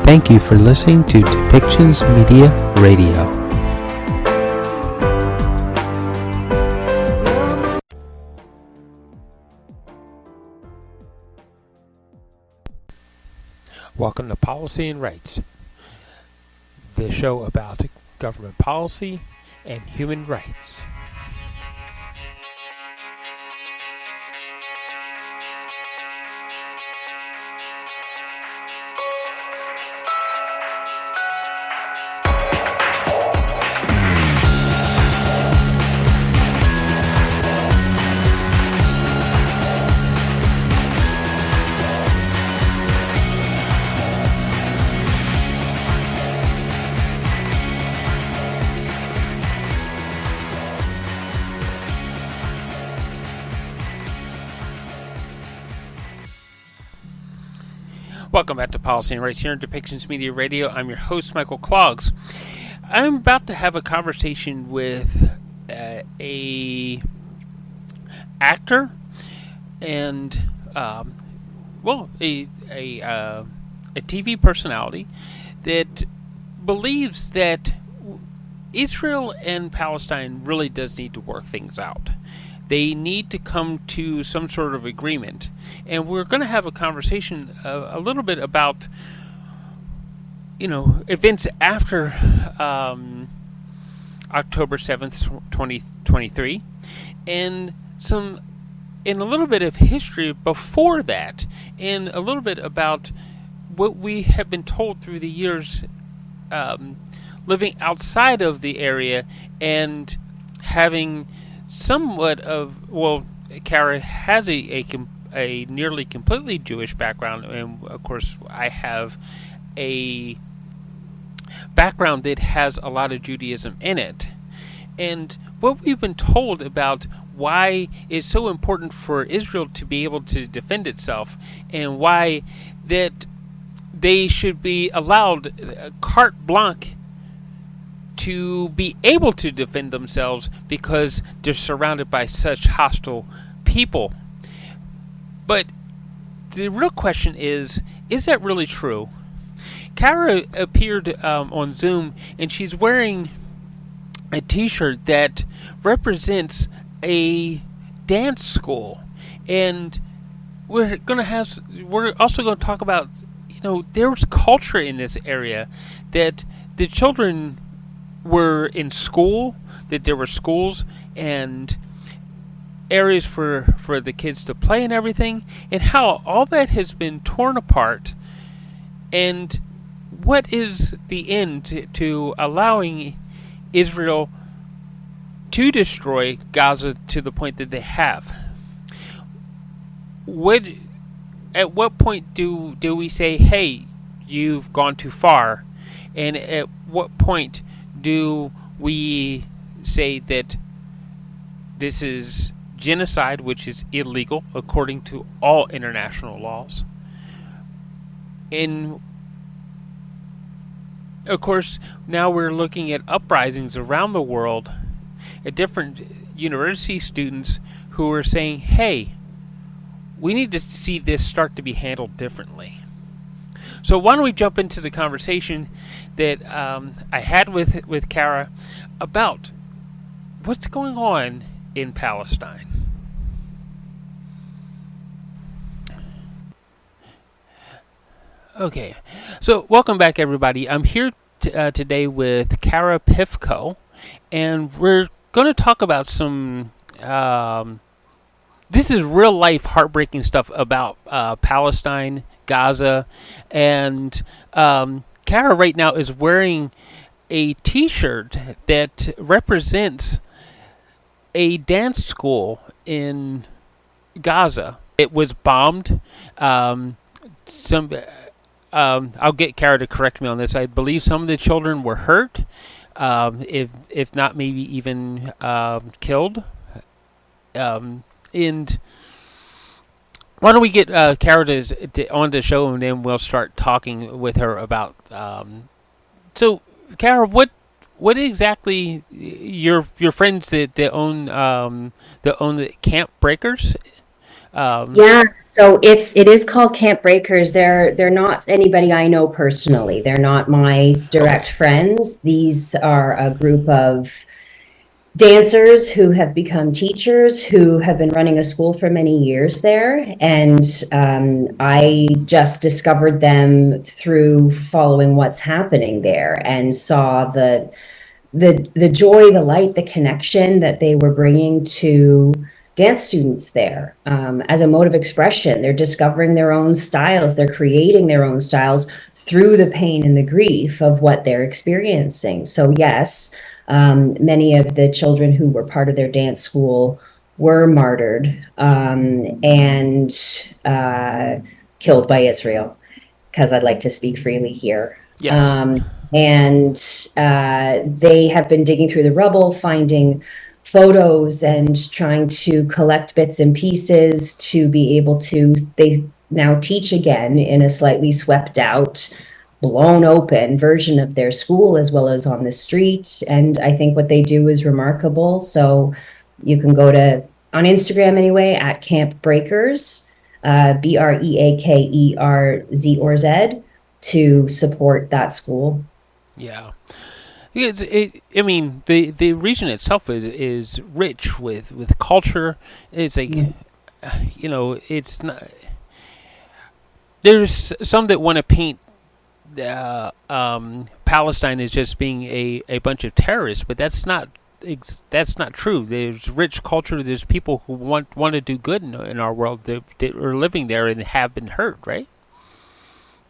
Thank you for listening to Depictions Media Radio. Welcome to Policy and Rights, the show about government policy and human rights. Welcome back to Policy and Rights here on Depictions Media Radio. I'm your host, Michael Clogs. I'm about to have a conversation with a actor and a TV personality that believes that Israel and Palestine really does need to work things out. They need to come to some sort of agreement. And we're going to have a conversation a little bit about, events after October 7th, 2023, and a little bit of history before that, and a little bit about what we have been told through the years living outside of the area and having somewhat of, Kara has a nearly completely Jewish background, and of course I have a background that has a lot of Judaism in it. And what we've been told about why it's so important for Israel to be able to defend itself, and why that they should be allowed carte blanche to be able to defend themselves because they're surrounded by such hostile people. But the real question is that really true? Kara appeared on Zoom, and she's wearing a t-shirt that represents a dance school. And we're also going to talk about, there's culture in this area, that the children were in school, that there were schools and areas for the kids to play and everything, and how all that has been torn apart, and what is the end to allowing Israel to destroy Gaza to the point that they have. At what point do we say, hey, you've gone too far? And at what point do we say that this is genocide, which is illegal according to all international laws? And of course, now we're looking at uprisings around the world at different university students who are saying, hey, we need to see this start to be handled differently. So why don't we jump into the conversation that I had with Kara about what's going on in Palestine. Okay, so welcome back, everybody. I'm here today with Kara Pivko, and we're going to talk about some this is real life heartbreaking stuff about Palestine, Gaza, and Kara right now is wearing a t-shirt that represents a dance school in Gaza. It was bombed. I'll get Kara to correct me on this. I believe some of the children were hurt, if not maybe even killed. And why don't we get Kara on the show, and then we'll start talking with her about. So, Kara, what exactly your friends that own the Camp Breakers? Yeah, so it is called Camp Breakers. They're not anybody I know personally. They're not my Okay. direct friends. These are a group of dancers who have become teachers who have been running a school for many years there. And I just discovered them through following what's happening there and saw the joy, the light, the connection that they were bringing to dance students there as a mode of expression. They're discovering their own styles. They're creating their own styles through the pain and the grief of what they're experiencing. So yes, many of the children who were part of their dance school were martyred and killed by Israel, because I'd like to speak freely here. Yes. And they have been digging through the rubble, finding photos and trying to collect bits and pieces to be able to, they now teach again in a slightly swept out, blown open version of their school as well as on the street. And I think what they do is remarkable. So you can go to, on Instagram anyway, at Camp Breakers, Breakerz or Z, to support that school. Yeah. I mean, the region itself is rich with culture. It's like, Mm. it's not. There's some that want to paint Palestine as just being a bunch of terrorists, but that's not true. There's rich culture. There's people who want to do good in our world that are living there and have been hurt, right?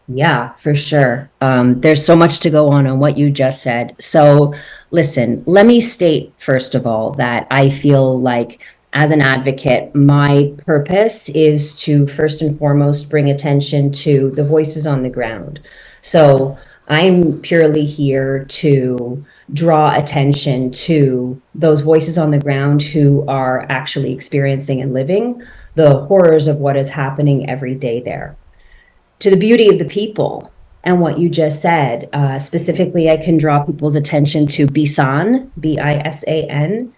Yeah, for sure. There's so much to go on what you just said. So, listen, let me state, first of all, that I feel like as an advocate, my purpose is to first and foremost bring attention to the voices on the ground. So, I'm purely here to draw attention to those voices on the ground who are actually experiencing and living the horrors of what is happening every day there, to the beauty of the people and what you just said. Specifically, I can draw people's attention to Bisan, Bisan,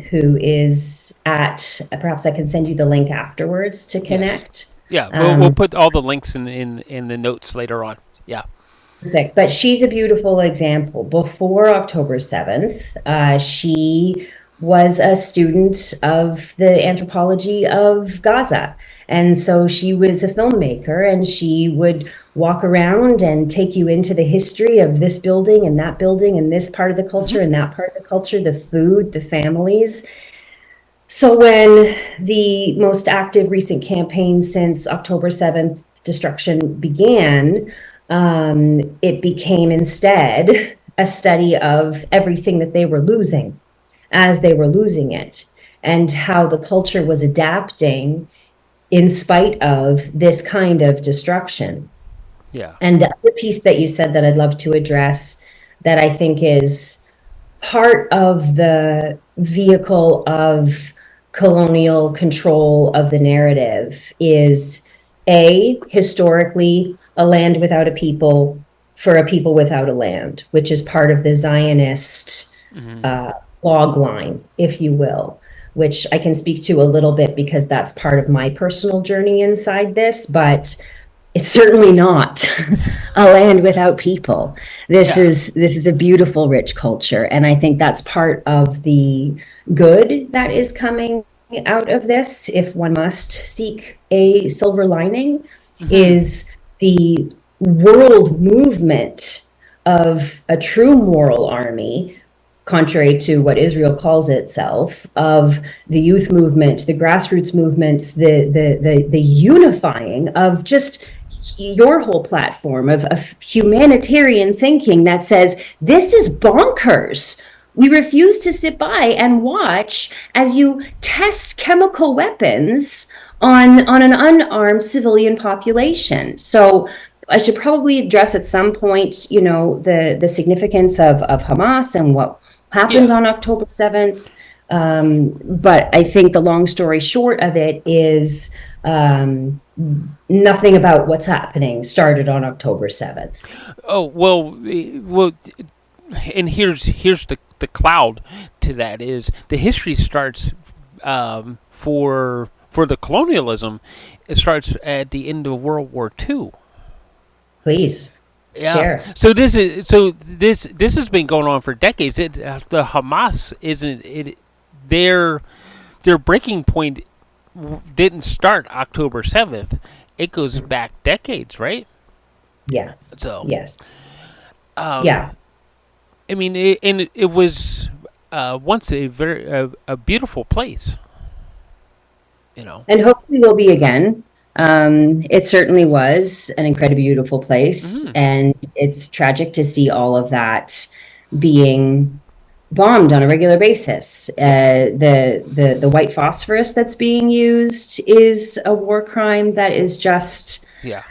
who is at, perhaps I can send you the link afterwards to Yes. connect. Yeah. We'll Um, put all the links in the notes later on. Yeah. Perfect. But she's a beautiful example. Before October 7th, she was a student of the anthropology of Gaza. And so she was a filmmaker, and she would walk around and take you into the history of this building and this part of the Hmm. culture and that part of the culture, the food, the families. So when the most active recent campaign since October 7th destruction began, it became instead a study of everything that they were losing as they were losing it, and how the culture was adapting in spite of this kind of destruction. Yeah. And the other piece that you said that I'd love to address, that I think is part of the vehicle of colonial control of the narrative, is historically, a land without a people for a people without a land, which is part of the Zionist Hmm. uh, log line, if you will, which I can speak to a little bit because that's part of my personal journey inside this. But it's certainly not a land without people. This Yeah. is this is a beautiful, rich culture, and I think that's part of the good that is coming out of this. If one must seek a silver lining, Hmm. is the world movement of a true moral army, contrary to what Israel calls itself, of the youth movement, the grassroots movements, the unifying of just your whole platform of humanitarian thinking that says this is bonkers. We refuse to sit by and watch as you test chemical weapons on an unarmed civilian population. So I should probably address at some point, the significance of Hamas and what happened Yeah. on October 7th. But I think the long story short of it is, nothing about what's happening started on October 7th. Oh well. Well, and here's the cloud to that is the history starts for for the colonialism, it starts at the end of World War II. Please Yeah. share. So this has been going on for decades. The Hamas isn't it their their breaking point didn't start October 7th. It goes back decades, right? Yeah. So, Yes. um, Yeah. I mean, it was once a beautiful place, you know. And hopefully will be again. It certainly was an incredibly beautiful place, Hmm. and it's tragic to see all of that being bombed on a regular basis. Yeah, The white phosphorus that's being used is a war crime that is just yeah.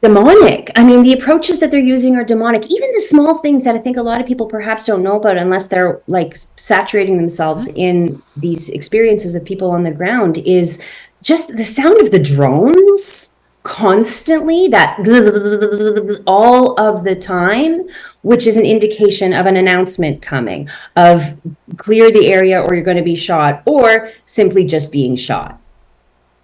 demonic. I mean, the approaches that they're using are demonic. Even the small things that I think a lot of people perhaps don't know about unless they're like saturating themselves Hmm. in these experiences of people on the ground is just the sound of the drones constantly, that all of the time, which is an indication of an announcement coming of clear the area or you're going to be shot, or simply just being shot.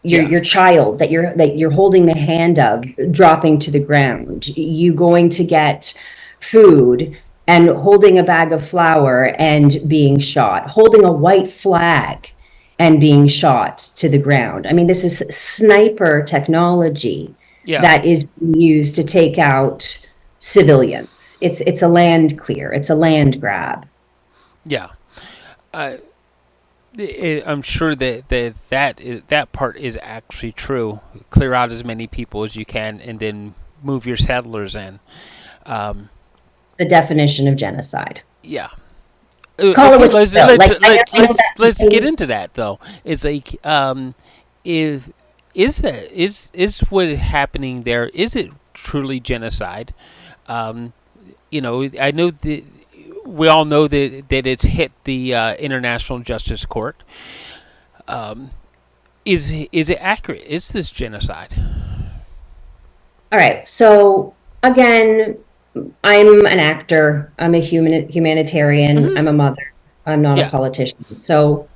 Yeah, Your child that you're holding the hand of dropping to the ground, you going to get food and holding a bag of flour and being shot, holding a white flag and being shot to the ground. I mean, this is sniper technology yeah, that is being used to take out civilians. It's a land clear, it's a land grab. yeah. Uh, I'm sure that part is actually true. Clear out as many people as you can, and then move your settlers in. Um, The definition of genocide. yeah. Call it Okay, what you will. Like I know let's get that. into that though. It's like is is what happening there? Is it truly genocide? Um, I know that we all know that it's hit the International Justice Court. Um, is it accurate? Is this genocide? All right. So again, I'm an actor. I'm a humanitarian. Hmm. I'm a mother. I'm not a Yeah, politician. So,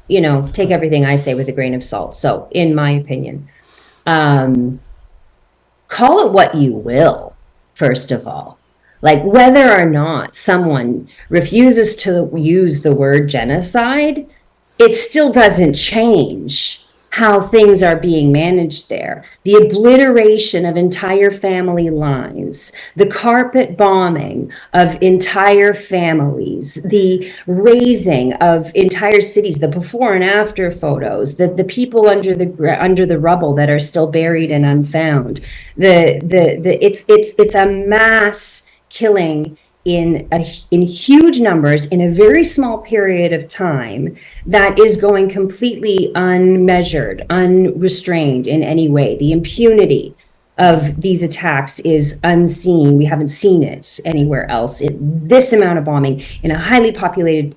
take everything I say with a grain of salt. So, in my opinion, um, call it what you will, first of all. Like whether or not someone refuses to use the word genocide, it still doesn't change how things are being managed there. The obliteration of entire family lines, the carpet bombing of entire families, the razing of entire cities, the before and after photos, the people under the rubble that are still buried and unfound. It's a mass killing in huge numbers in a very small period of time that is going completely unmeasured, unrestrained in any way. The impunity of these attacks is unseen. We haven't seen it anywhere else. This amount of bombing in a highly populated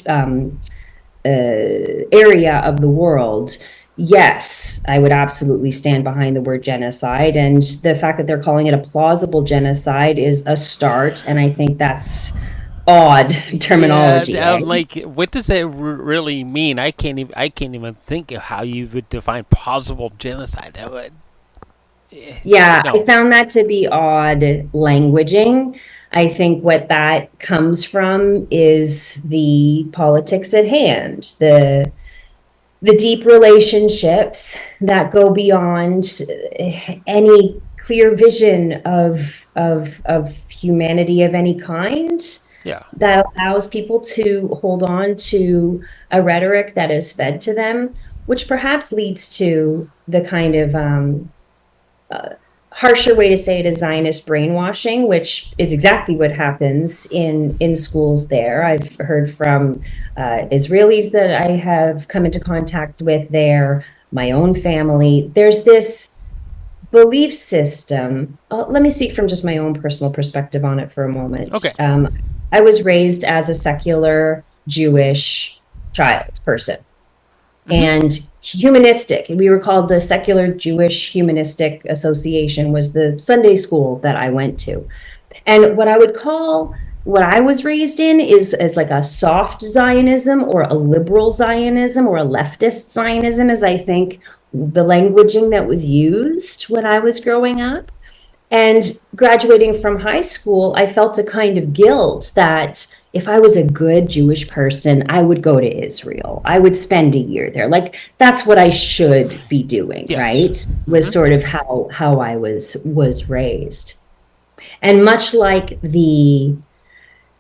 um, area of the world. Yes, I would absolutely stand behind the word genocide. And the fact that they're calling it a plausible genocide is a start. And I think that's odd yeah. terminology, eh? Like, what does that really mean? I can't even think of how you would define plausible genocide. That would, Yeah, I no. found that to be odd languaging. I think what that comes from is the politics at hand, the deep relationships that go beyond any clear vision of humanity of any kind, Yeah. that allows people to hold on to a rhetoric that is fed to them, which perhaps leads to the kind of uh, harsher way to say it is Zionist brainwashing, which is exactly what happens in schools there. I've heard from Israelis that I have come into contact with there, my own family. There's this belief system. Let me speak from just my own personal perspective on it for a moment. Okay. I was raised as a secular Jewish child person Hmm. and humanistic. We were called the Secular Jewish Humanistic Association, was the Sunday school that I went to. And what I would call what I was raised in is as like a soft Zionism or a liberal Zionism or a leftist Zionism, as I think the languaging that was used when I was growing up. And graduating from high school, I felt a kind of guilt that if I was a good Jewish person, I would go to Israel. I would spend a year there. Like that's what I should be doing, Yes. right? Was Hmm. sort of how I was raised. And much like the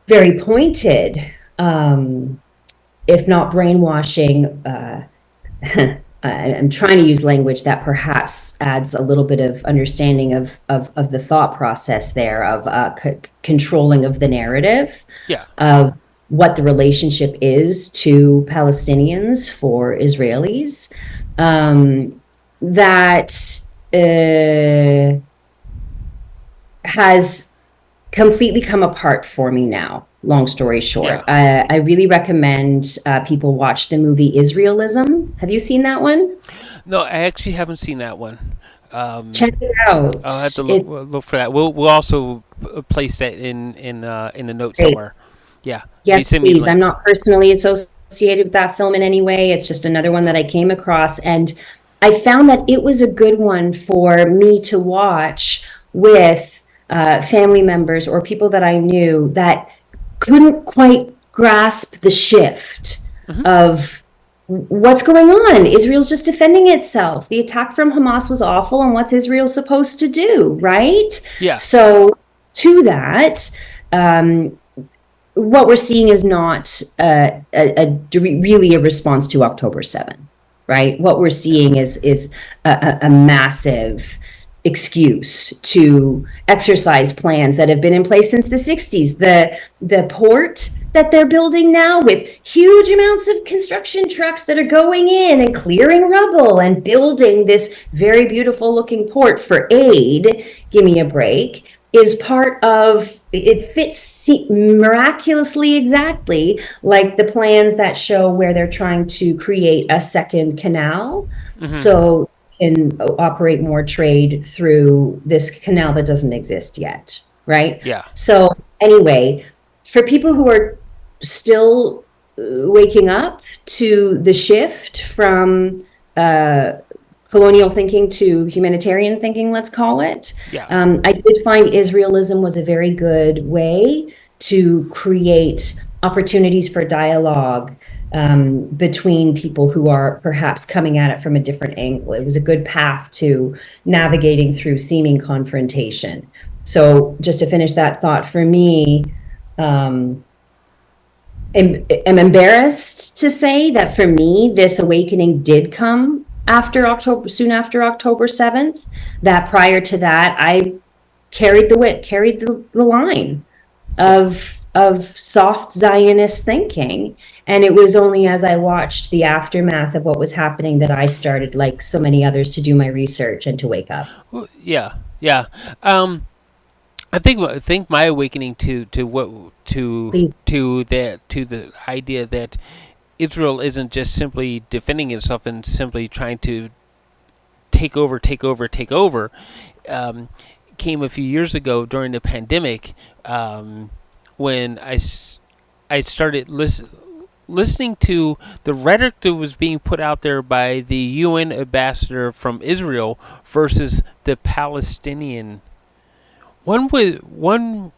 very pointed, if not brainwashing, I'm trying to use language that perhaps adds a little bit of understanding of the thought process there of controlling of the narrative Yeah. of what the relationship is to Palestinians for Israelis. That has completely come apart for me now. Long story short, Yeah. I really recommend people watch the movie Israelism. Have you seen that one? No, I actually haven't seen that one. Check it out. I'll have to It's look for that. We'll also place that in the note great. somewhere. Yeah. If you Yes, send me please. I'm links. not personally associated with that film in any way. It's just another one that I came across. And I found that it was a good one for me to watch with family members or people that I knew that couldn't quite grasp the shift Hmm. of what's going on. Israel's just defending itself. The attack from Hamas was awful, and what's Israel supposed to do, right? Yeah. So, to that, um, what we're seeing is not really a response to October 7th, right? What we're Yeah. seeing is a massive excuse to exercise plans that have been in place since the 60s. The port that they're building now with huge amounts of construction trucks that are going in and clearing rubble and building this very beautiful looking port for aid, give me a break, is part of it. Fits miraculously exactly like the plans that show where they're trying to create a second canal Hmm. so can operate more trade through this canal that doesn't exist yet, right? Yeah. So anyway, for people who are still waking up to the shift from colonial thinking to humanitarian thinking, let's call it. Yeah. I did find Israelism was a very good way to create opportunities for dialogue between people who are perhaps coming at it from a different angle. It was a good path to navigating through seeming confrontation. So, just to finish that thought, for me, am embarrassed to say that for me, this awakening did come after October, soon after October 7th. That prior to that, I carried the line Yeah. of soft Zionist thinking. And it was only as I watched the aftermath of what was happening that I started, like so many others, to do my research and to wake up. Well, yeah. Yeah. I think my awakening to what to the idea that Israel isn't just simply defending itself and simply trying to take over, um, came a few years ago during the pandemic, when I started listening to the rhetoric that was being put out there by the UN ambassador from Israel versus the Palestinian. One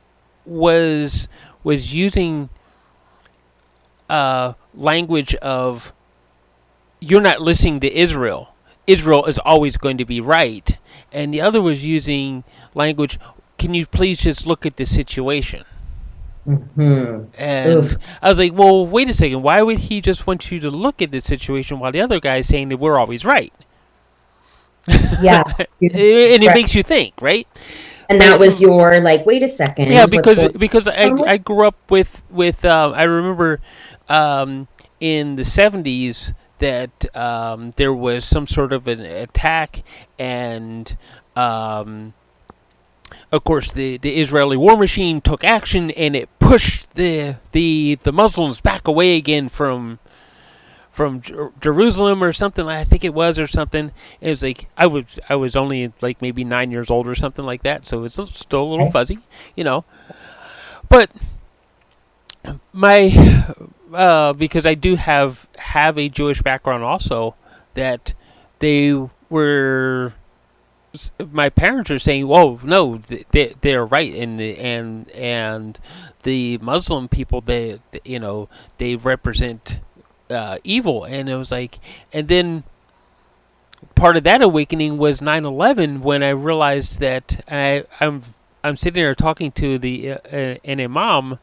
was using language of you're not listening to Israel. Israel is always going to be right. And the other was using language, can you please just look at the situation? Hmm. And Oof. I was like, well, wait a second. Why would he just want you to look at the situation while the other guy is saying that we're always right? Yeah. And it makes you think, right? And that But was your like, wait a yeah, second, what's because going because I on? I grew up with I remember in the 70s that there was some sort of an attack, and of course the Israeli war machine took action, and it pushed the Muslims back away again from Jerusalem or something. I think it was or something. It was like I was only like maybe 9 years old or something like that, so it's still a little Okay. fuzzy, you know. But my because I do have a Jewish background also, that they were my parents are saying, "Whoa, no, they're right," and the Muslim people, they represent evil, and it was like, and then part of that awakening was 9/11 when I realized that I'm sitting there talking to an imam.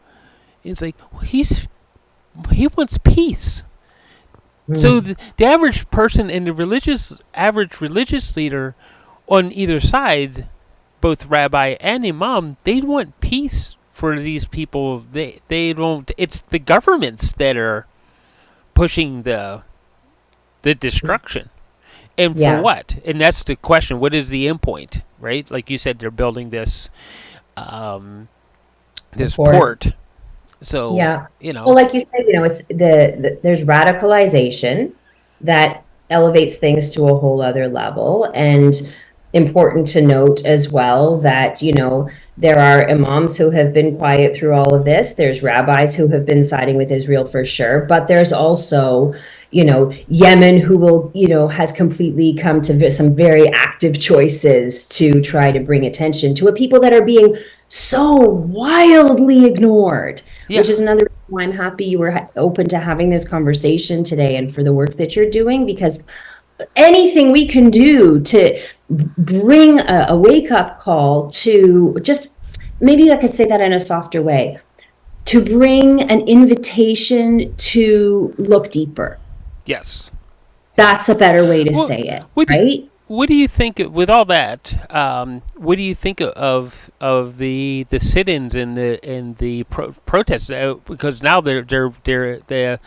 It's like, well, he wants peace. So Mm. the average person and the average religious leader on either side, both rabbi and imam, they want peace for these people. They don't. It's the governments that are pushing the destruction, and for Yeah, what? And that's the question. What is the end point? Right? Like you said, they're building um, the this port. port. So Yeah. Well, like you said, it's there's radicalization that elevates things to a whole other level. And important to note as well that, there are imams who have been quiet through all of this. There's rabbis who have been siding with Israel for sure. But there's also, Yemen who has completely come to some very active choices to try to bring attention to a people that are being so wildly ignored, which yeah, is another reason why I'm happy you were open to having this conversation today and for the work that you're doing, because anything we can do to bring a wake up call to just, maybe I could say that in a softer way, to bring an invitation to look deeper. yes, yeah. That's a better way to Well, say it, what do right? what do you think with all that? What do you think of the sit-ins and the protests? Because now the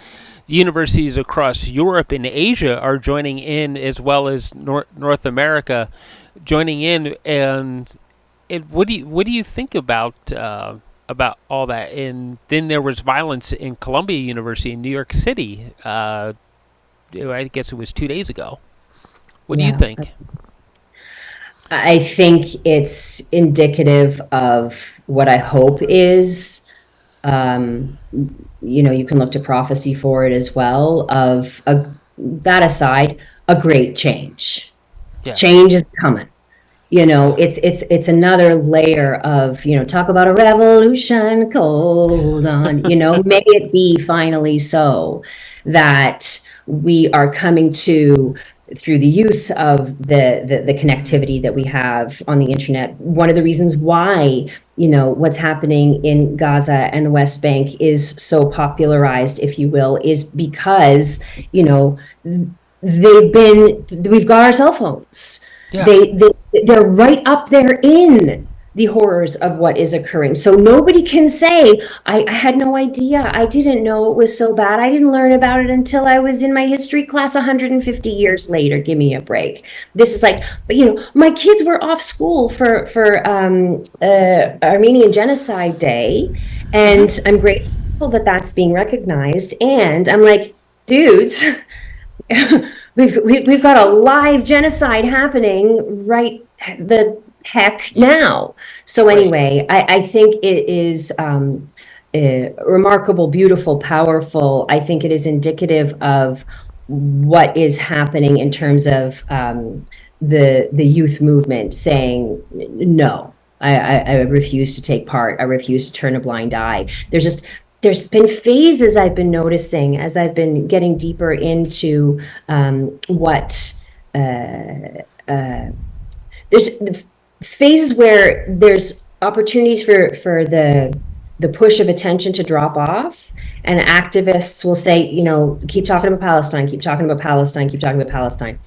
universities across Europe and Asia are joining in, as well as North America joining in, and what do you think about all that? And then there was violence in Columbia University in New York City. I guess it was 2 days ago. What do you Yeah. think? I think it's indicative of what I hope is, you can look to prophecy for it as well, of that aside, a great change. Yes. Change is coming. Yeah. It's another layer of, talk about a revolution, hold on, may it be finally so that we are coming to, through the use of the connectivity that we have on the internet. One of the reasons why, what's happening in Gaza and the West Bank is so popularized, if you will, is because, you know, we've got our cell phones. Yeah. They're right up there in the horrors of what is occurring. So nobody can say, I had no idea. I didn't know it was so bad. I didn't learn about it until I was in my history class 150 years later. Give me a break. This is like, my kids were off school for Armenian Genocide Day, Mm-hmm. and I'm grateful that that's being recognized. And I'm like, dudes, we've got a live genocide happening right the heck now. So Right. anyway, I think it is, remarkable, beautiful, powerful. I think it is indicative of what is happening in terms of, the youth movement saying no. I refuse to take part. I refuse to turn a blind eye. There's been phases I've been noticing as I've been getting deeper into, what, there's phases where there's opportunities for the push of attention to drop off, and activists will say, keep talking about Palestine, keep talking about Palestine, keep talking about Palestine.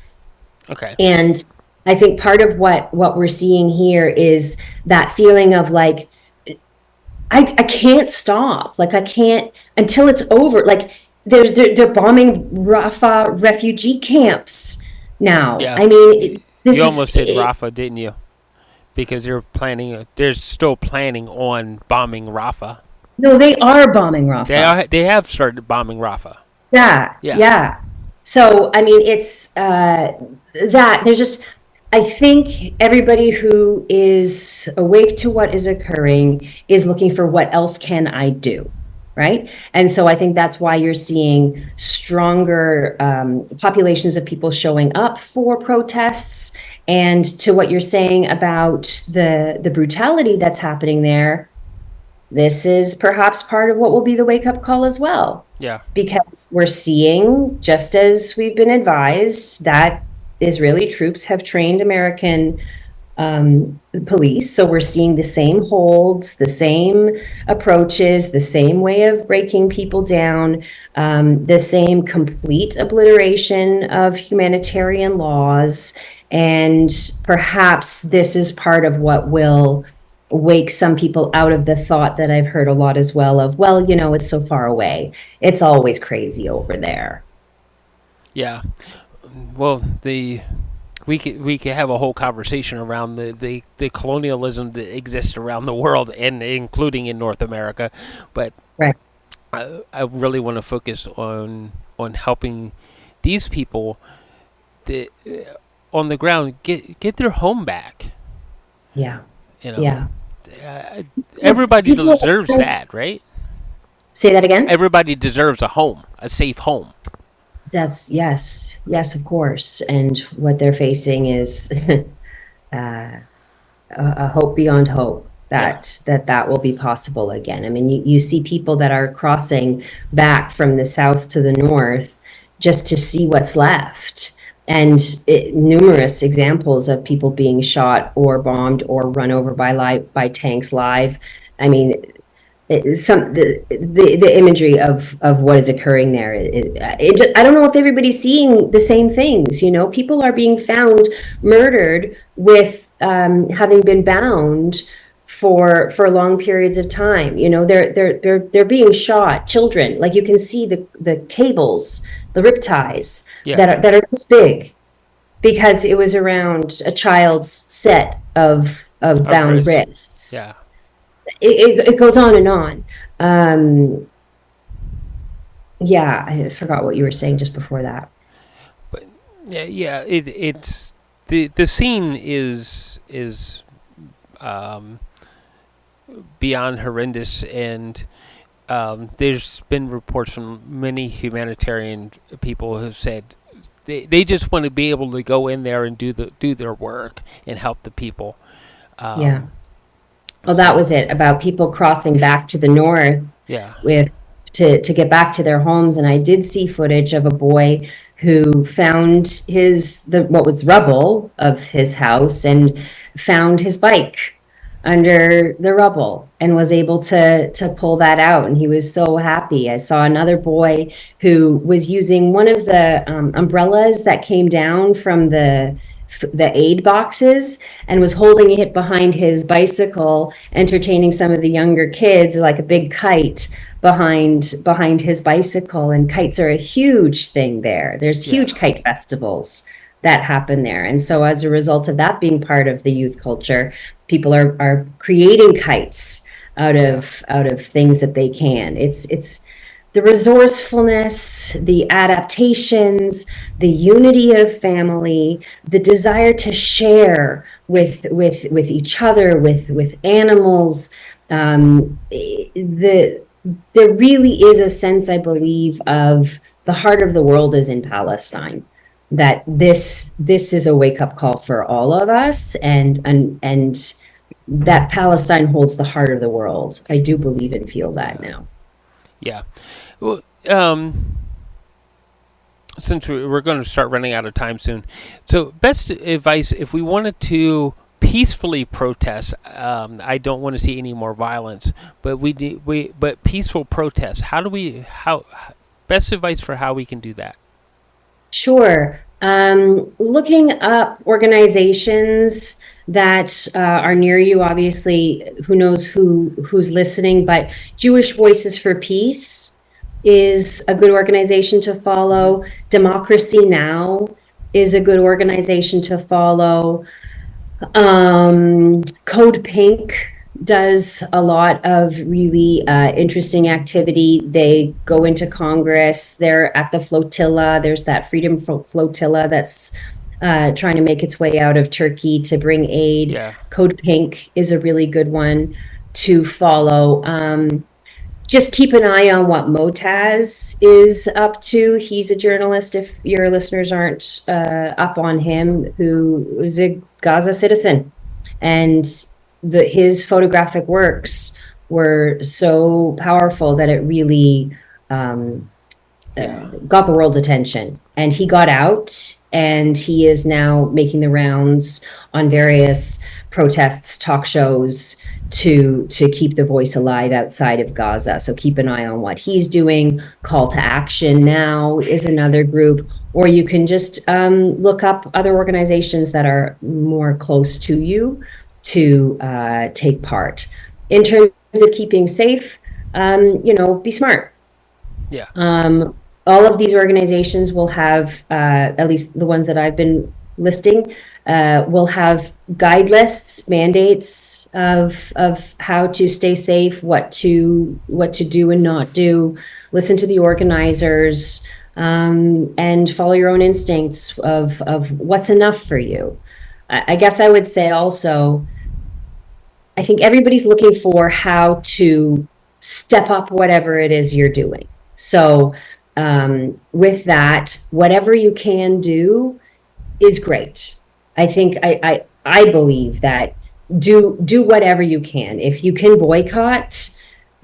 Okay. And I think part of what we're seeing here is that feeling of like, I can't stop. Like, I can't until it's over. Like, they're bombing Rafah refugee camps now. Yeah. I mean, You this is almost said Rafa, didn't you? Because they're still planning on bombing Rafa. no, they are bombing Rafah. They have started bombing Rafa. Yeah, Yeah. yeah. So, I mean, it's, that there's just, I think everybody who is awake to what is occurring is looking for what else can I do? right? And so I think that's why you're seeing stronger populations of people showing up for protests. And to what you're saying about the brutality that's happening there, this is perhaps part of what will be the wake-up call as well. Yeah. Because we're seeing, just as we've been advised, that Israeli troops have trained American police. So we're seeing the same holds, the same approaches, the same way of breaking people down, the same complete obliteration of humanitarian laws. And perhaps this is part of what will wake some people out of the thought that I've heard a lot as well of, well, it's so far away. It's always crazy over there. Yeah. Well, we could have a whole conversation around the colonialism that exists around the world and including in North America, but Right. I really want to focus on helping these people that on the ground get their home back. Yeah. You know, Yeah. uh, everybody People, deserves that, right? say that again? Everybody deserves a home, a safe home. That's yes, yes, of course. And what they're facing is a hope beyond hope Yeah, that will be possible again. I mean, you see people that are crossing back from the south to the north just to see what's left. And numerous examples of people being shot or bombed or run over by tanks live. I mean, the imagery of what is occurring there. I don't know if everybody's seeing the same things. People are being found murdered with having been bound for long periods of time. They're being shot. Children, like you can see the cables, the rip ties yeah, that are this big because it was around a child's set of of bound risk. wrists. Yeah, It goes on and on. Um, yeah, I forgot what you were saying just before that. but yeah. It's the scene is um, beyond horrendous, and there's been reports from many humanitarian people who have said they just want to be able to go in there and do their work and help the people. Yeah. Um, Well, that so was it about people crossing back to the north yeah, with to get back to their homes. And I did see footage of a boy who found the what was rubble of his house and found his bike under the rubble and was able to pull that out, and he was so happy. I saw another boy who was using one of the umbrellas that came down from the aid boxes and was holding it behind his bicycle, entertaining some of the younger kids, like a big kite behind his bicycle. And kites are a huge thing there. There's yeah, huge kite festivals that happen there. And so as a result of that being part of the youth culture, people are creating kites yeah, out of things that they can. It's the resourcefulness, the adaptations, the unity of family, the desire to share with each other, with animals. There really is a sense, I believe, of the heart of the world is in Palestine. That this is a wake up call for all of us, and that Palestine holds the heart of the world. I do believe and feel that yeah, now. yeah. Well, since we're going to start running out of time soon, so best advice if we wanted to peacefully protest. I don't want to see any more violence, but but peaceful protests. How best advice for how we can do that? Sure. Looking up organizations that are near you. Obviously, who knows who's listening, but Jewish Voices for Peace is a good organization to Hmm. follow. Democracy Now is a good organization to follow. Code Pink does a lot of really interesting activity. They go into Congress. They're at the flotilla. There's that Freedom Flotilla that's trying to make its way out of Turkey to bring aid. Yeah, Code Pink is a really good one to follow. just keep an eye on what Motaz is up to. He's a journalist, if your listeners aren't up on him, who is a Gaza citizen. And his photographic works were so powerful that it really um, Yeah. got the world's attention. And he got out, and he is now making the rounds on various protests, talk shows, to keep the voice alive outside of Gaza. So keep an eye on what he's doing. Call to Action Now is another group, or you can just look up other organizations that are more close to you to take part. In terms of keeping safe, be smart. Yeah. All of these organizations will have, at least the ones that I've been listing, will have guide lists, mandates of how to stay safe, what to do and not do. Listen to the organizers, and follow your own instincts of what's enough for you. I guess I would say also, I think everybody's looking for how to step up whatever it is you're doing. So, with that, whatever you can do is great. I think I believe that do whatever you can. If you can boycott.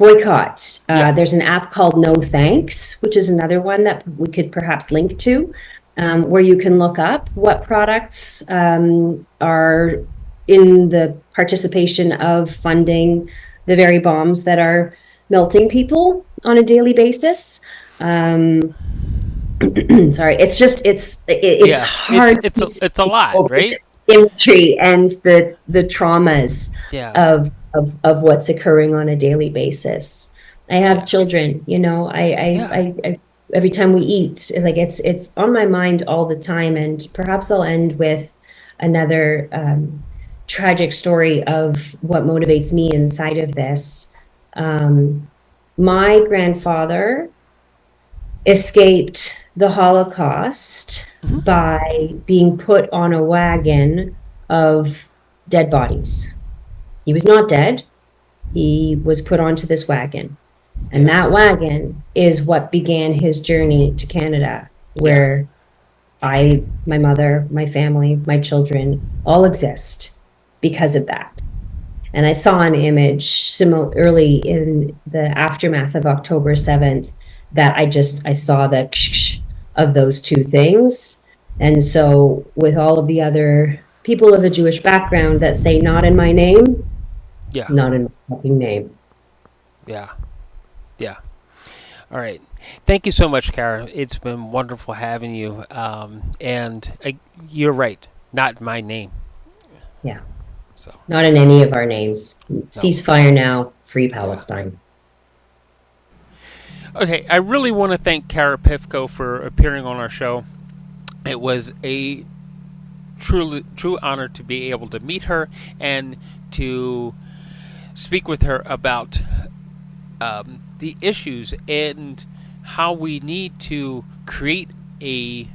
Yeah. There's an app called No Thanks, which is another one that we could perhaps link to, where you can look up what products are in the participation of funding the very bombs that are melting people on a daily basis. Sorry, it's Yeah. hard to It's a lot, over right? the imagery and the traumas Yeah. of what's occurring on a daily basis. I have Yeah. children, Yeah. I every time we eat, it's on my mind all the time. And perhaps I'll end with another tragic story of what motivates me inside of this. My grandfather escaped the Holocaust Hmm. by being put on a wagon of dead bodies. He was not dead. He was put onto this wagon. And Yeah. that wagon is what began his journey to Canada, Yeah. where my mother, my family, my children all exist because of that. And I saw an image early in the aftermath of October 7th that I saw the of those two things. And so, with all of the other people of a Jewish background that say, not in my name, Yeah. not in my fucking name. Yeah. Yeah. All right. Thank you so much, Kara. It's been wonderful having you. You're right. Not my name. Yeah, So, not in any of our names. no. Ceasefire now, free Yeah. Palestine. Okay. I really want to thank Kara Pifko for appearing on our show. It was a true honor to be able to meet her and to speak with her about the issues and how we need to create a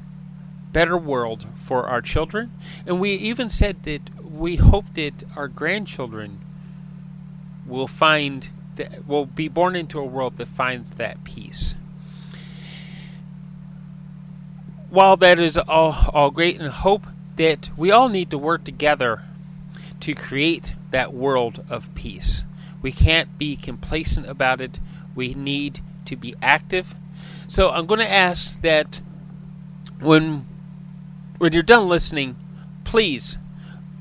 better world for our children. And we even said that we hope that our grandchildren will be born into a world that finds that peace. While that is all great, and hope that we all need to work together to create that world of peace. We can't be complacent about it. We need to be active. So I'm going to ask that when you're done listening, please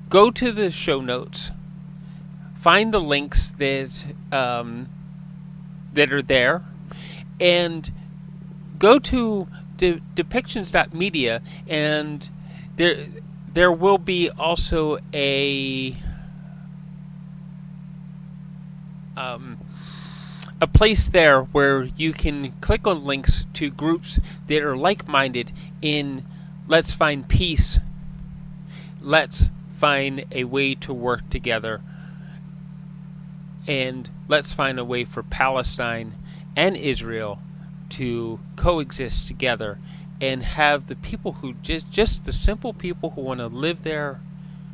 go to the show notes, find the links that are there, and go to depictions.media, and there will be also a place there where you can click on links to groups that are like-minded in let's find peace, let's find a way to work together, and let's find a way for Palestine and Israel to coexist together and have the people who just the simple people who want to live there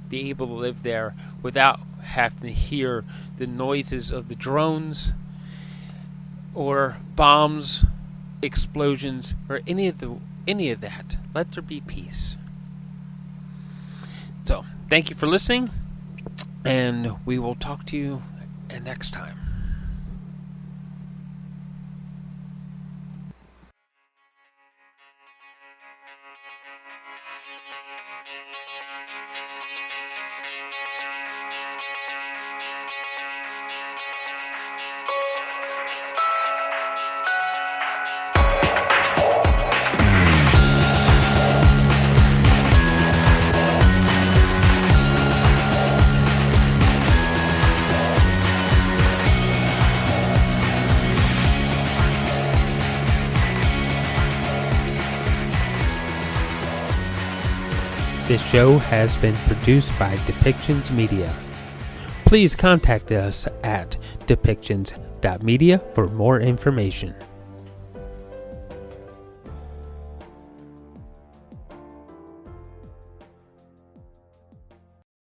be able to live there without having to hear the noises of the drones or bombs, explosions, or any of that. Let there be peace. So, thank you for listening, and we will talk to you next time. This show has been produced by Depictions Media. Please contact us at depictions.media for more information.